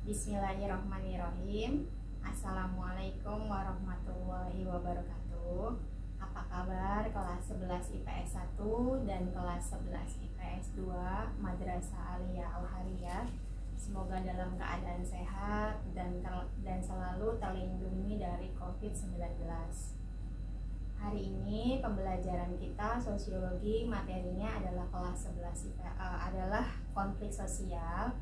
Bismillahirrahmanirrahim. Assalamualaikum warahmatullahi wabarakatuh. Apa kabar kelas 11 IPS 1 dan kelas 11 IPS 2 Madrasah Aliyah Al-Hariyah? Semoga dalam keadaan sehat dan selalu terlindungi dari COVID-19. Hari ini pembelajaran kita sosiologi, materinya adalah kelas 11 adalah konflik sosial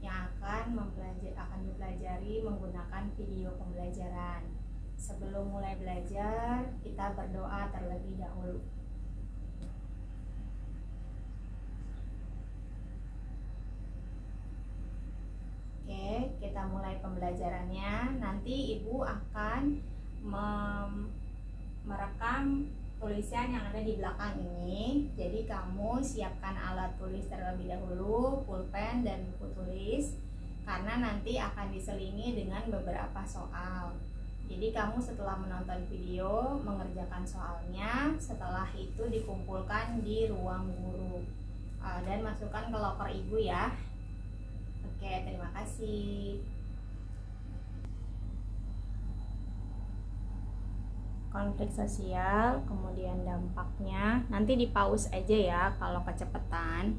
yang akan dipelajari menggunakan video pembelajaran. Sebelum mulai belajar, kita berdoa terlebih dahulu. Oke, kita mulai pembelajarannya. Nanti Ibu akan merekam tulisan yang ada di belakang ini. Jadi kamu siapkan alat tulis terlebih dahulu, pulpen dan buku tulis, karena nanti akan diselingi dengan beberapa soal. Jadi kamu setelah menonton video mengerjakan soalnya, setelah itu dikumpulkan di ruang guru dan masukkan ke loker Ibu ya. Oke, terima kasih. Konflik sosial, kemudian dampaknya. Nanti di pause aja ya kalau kecepatan.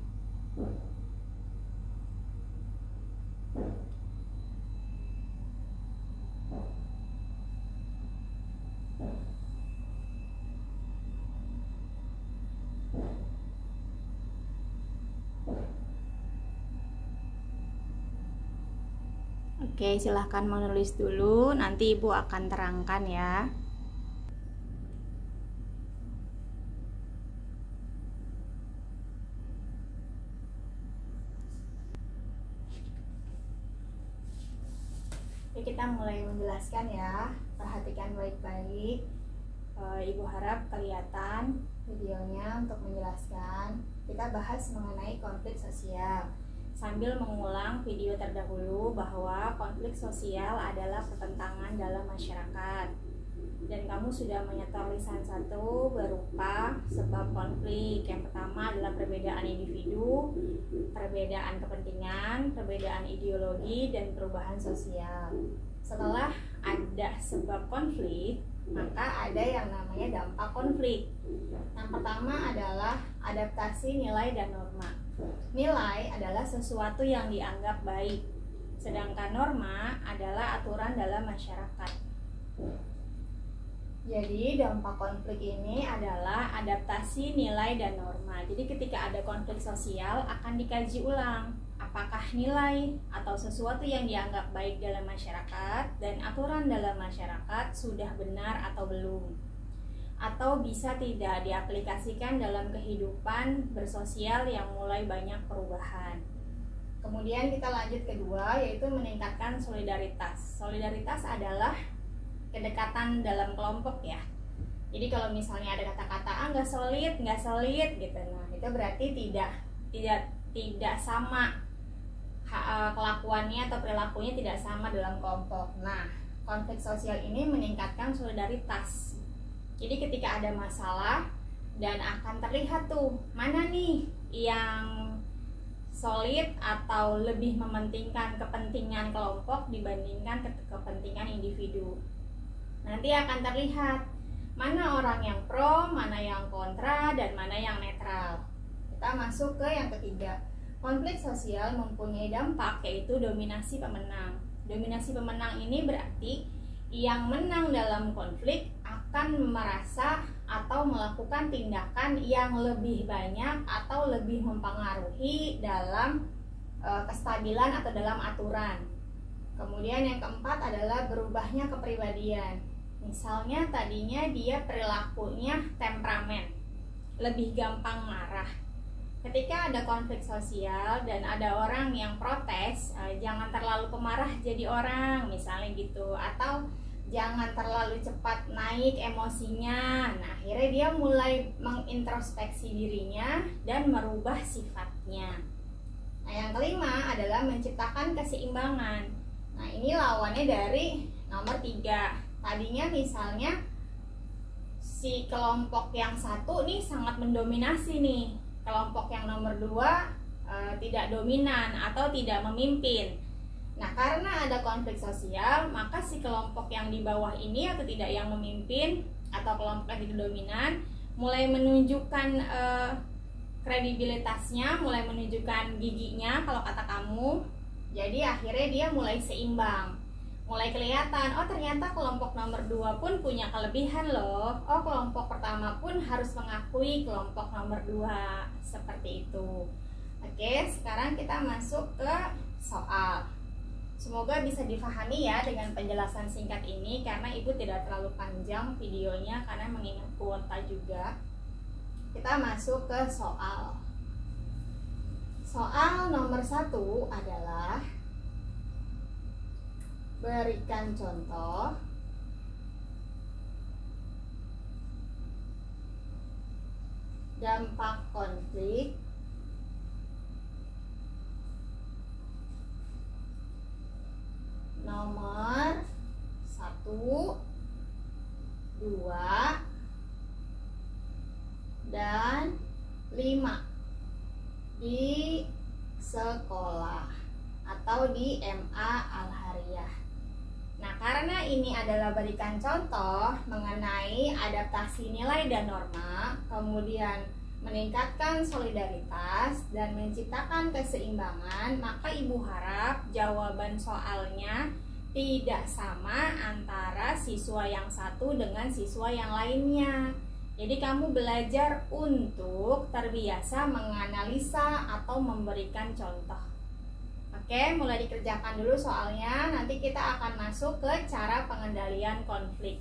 Oke, silahkan menulis dulu, nanti Ibu akan terangkan ya. Kita mulai menjelaskan ya, perhatikan baik-baik. Ibu harap kelihatan videonya untuk menjelaskan. Kita bahas mengenai konflik sosial sambil mengulang video terdahulu bahwa konflik sosial adalah pertentangan dalam masyarakat. Dan kamu sudah menyetor lisan 1 berupa sebab konflik. Yang pertama adalah perbedaan individu, perbedaan kepentingan, perbedaan ideologi, dan perubahan sosial. Setelah ada sebab konflik, maka ada yang namanya dampak konflik. Yang pertama adalah adaptasi nilai dan norma. Nilai adalah sesuatu yang dianggap baik, sedangkan norma adalah aturan dalam masyarakat. Jadi dampak konflik ini adalah adaptasi nilai dan norma. Jadi ketika ada konflik sosial akan dikaji ulang apakah nilai atau sesuatu yang dianggap baik dalam masyarakat dan aturan dalam masyarakat sudah benar atau belum, atau bisa tidak diaplikasikan dalam kehidupan bersosial yang mulai banyak perubahan. Kemudian kita lanjut kedua, yaitu meningkatkan solidaritas. Solidaritas adalah kedekatan dalam kelompok ya. Jadi kalau misalnya ada kata-kata nggak solid gitu, nah itu berarti tidak sama kelakuannya atau perilakunya tidak sama dalam kelompok. Nah, konflik sosial ini meningkatkan solidaritas. Jadi ketika ada masalah dan akan terlihat tuh mana nih yang solid atau lebih mementingkan kepentingan kelompok dibandingkan kepentingan individu. Nanti akan terlihat mana orang yang pro, mana yang kontra, dan mana yang netral. Kita masuk ke yang ketiga. Konflik sosial mempunyai dampak, yaitu dominasi pemenang. Dominasi pemenang ini berarti yang menang dalam konflik akan merasa atau melakukan tindakan yang lebih banyak atau lebih mempengaruhi dalam kestabilan atau dalam aturan. Kemudian yang keempat adalah berubahnya kepribadian. Misalnya tadinya dia perilakunya temperamen, lebih gampang marah. Ketika ada konflik sosial dan ada orang yang protes, jangan terlalu pemarah jadi orang, misalnya gitu. Atau jangan terlalu cepat naik emosinya. Nah, akhirnya dia mulai mengintrospeksi dirinya dan merubah sifatnya. Nah, yang kelima adalah menciptakan keseimbangan. Nah, ini lawannya dari nomor 3. Tadinya misalnya si kelompok yang satu nih sangat mendominasi nih, kelompok yang nomor 2 tidak dominan atau tidak memimpin. Nah, karena ada konflik sosial, maka si kelompok yang di bawah ini atau tidak yang memimpin atau kelompok yang tidak dominan mulai menunjukkan kredibilitasnya, mulai menunjukkan giginya kalau kata kamu. Jadi akhirnya dia mulai seimbang, mulai kelihatan, oh ternyata kelompok nomor 2 pun punya kelebihan loh, oh kelompok pertama pun harus mengakui kelompok nomor 2, seperti itu. Oke, sekarang kita masuk ke soal. Semoga bisa difahami ya dengan penjelasan singkat ini, karena ibu tidak terlalu panjang videonya karena mengingat kuota juga. Kita masuk ke soal. Soal nomor 1 adalah berikan contoh dampak konflik nomor 1, 2, dan 5 di sekolah atau di MA Al-Hariyah. Nah, karena ini adalah berikan contoh mengenai adaptasi nilai dan norma, kemudian meningkatkan solidaritas dan menciptakan keseimbangan, maka ibu harap jawaban soalnya tidak sama antara siswa yang satu dengan siswa yang lainnya. Jadi kamu belajar untuk terbiasa menganalisa atau memberikan contoh. Oke, mulai dikerjakan dulu soalnya. Nanti kita akan masuk ke cara pengendalian konflik.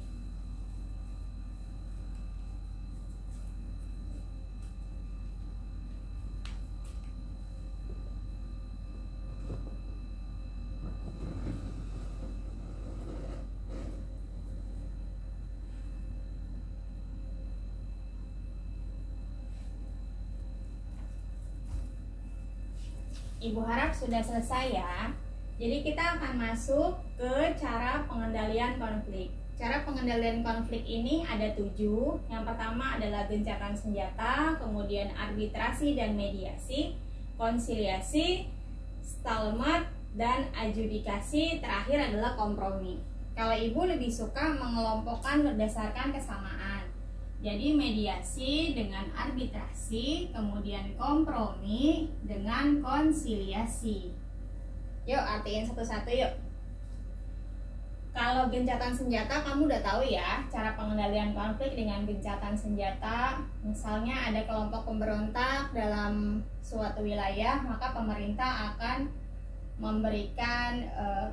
Ibu harap sudah selesai ya. Jadi kita akan masuk ke cara pengendalian konflik. Cara pengendalian konflik ini ada 7. Yang pertama adalah gencatan senjata, kemudian arbitrasi dan mediasi, konsiliasi, stalemate, dan adjudikasi. Terakhir adalah kompromi. Kalau ibu lebih suka mengelompokkan berdasarkan kesamaan. Jadi mediasi dengan arbitrasi, kemudian kompromi dengan konsiliasi. Yuk artiin satu-satu yuk. Kalau gencatan senjata kamu udah tahu ya, cara pengendalian konflik dengan gencatan senjata. Misalnya ada kelompok pemberontak dalam suatu wilayah, maka pemerintah akan memberikan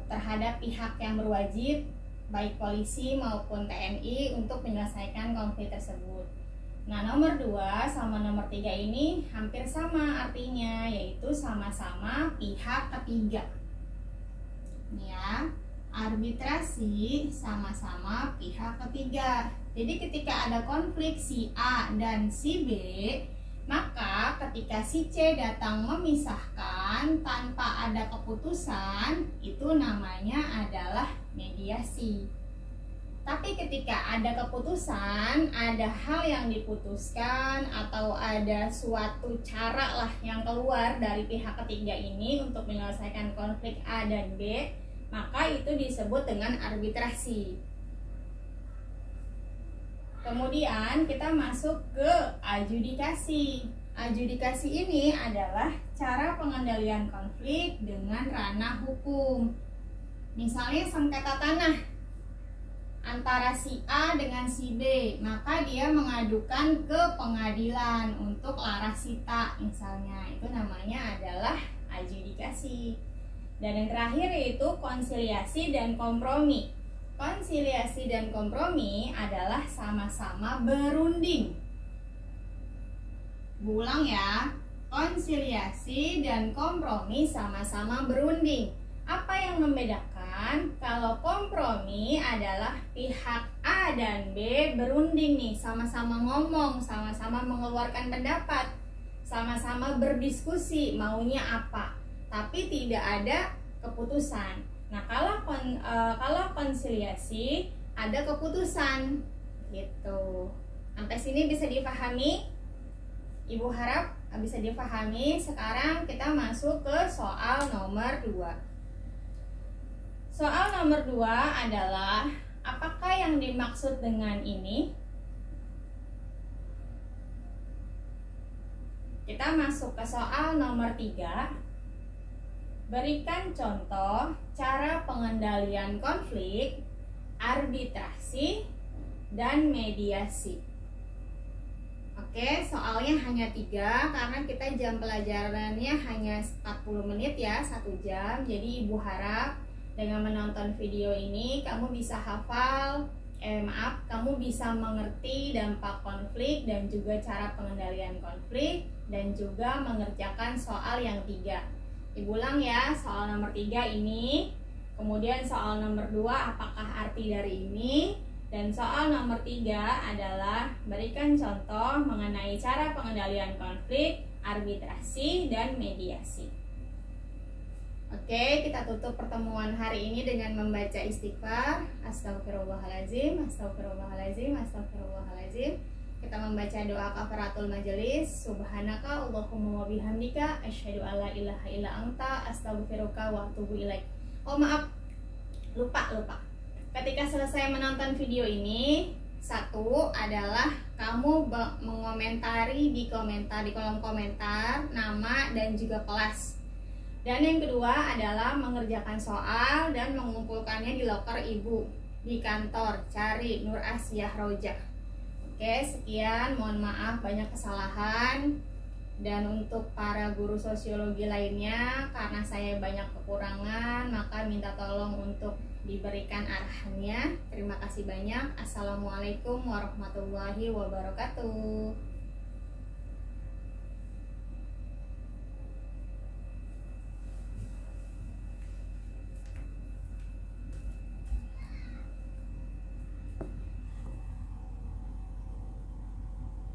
terhadap pihak yang berwajib, baik polisi maupun TNI, untuk menyelesaikan konflik tersebut. Nah, nomor 2 sama nomor 3 ini hampir sama artinya, yaitu sama-sama pihak ketiga. Ini ya, arbitrasi sama-sama pihak ketiga. Jadi ketika ada konflik si A dan si B, maka ketika si C datang memisahkan tanpa ada keputusan, itu namanya adalah mediasi. Tapi ketika ada keputusan, ada hal yang diputuskan atau ada suatu cara lah yang keluar dari pihak ketiga ini untuk menyelesaikan konflik A dan B, maka itu disebut dengan arbitrasi. Kemudian kita masuk ke adjudikasi. Adjudikasi ini adalah cara pengendalian konflik dengan ranah hukum. Misalnya sengketa tanah antara si A dengan si B, maka dia mengadukan ke pengadilan untuk larasita misalnya. Itu namanya adalah adjudikasi. Dan yang terakhir yaitu konsiliasi dan kompromi. Konsiliasi dan kompromi adalah sama-sama berunding. Ulang ya, konsiliasi dan kompromi sama-sama berunding. Apa yang membedakan? Kalau kompromi adalah pihak A dan B berunding nih, sama-sama ngomong, sama-sama mengeluarkan pendapat, sama-sama berdiskusi maunya apa, tapi tidak ada keputusan. Nah, kalau konsiliasi ada keputusan gitu. Sampai sini bisa dipahami? Ibu harap bisa dipahami. Sekarang kita masuk ke soal nomor 2. Soal nomor 2 adalah apakah yang dimaksud dengan ini? Kita masuk ke soal nomor 3. Berikan contoh cara pengendalian konflik, arbitrasi, dan mediasi. Oke, soalnya hanya 3 karena kita jam pelajarannya hanya 40 menit ya, 1 jam. Jadi ibu harap dengan menonton video ini kamu bisa hafal, kamu bisa mengerti dampak konflik dan juga cara pengendalian konflik dan juga mengerjakan soal yang 3. Ibu ulang ya, soal nomor 3 ini, kemudian soal nomor 2 apakah arti dari ini, dan soal nomor 3 adalah berikan contoh mengenai cara pengendalian konflik, arbitrasi, dan mediasi. Oke, kita tutup pertemuan hari ini dengan membaca istighfar. Astagfirullahaladzim, astagfirullahaladzim, astagfirullahaladzim. Kita membaca doa kafaratul majelis. Subhanaka Allahumma wa bihamdika asyhadu alla ilaha illa anta astaghfiruka wa atubu ilaik. Oh maaf, lupa. Ketika selesai menonton video ini, 1 adalah kamu mengomentari di kolom komentar nama dan juga kelas. Dan yang kedua adalah mengerjakan soal dan mengumpulkannya di loker ibu di kantor. Cari Nur Asyah Roja. Oke, sekian. Mohon maaf banyak kesalahan. Dan untuk para guru sosiologi lainnya, karena saya banyak kekurangan, maka minta tolong untuk diberikan arahannya. Terima kasih banyak. Assalamualaikum warahmatullahi wabarakatuh.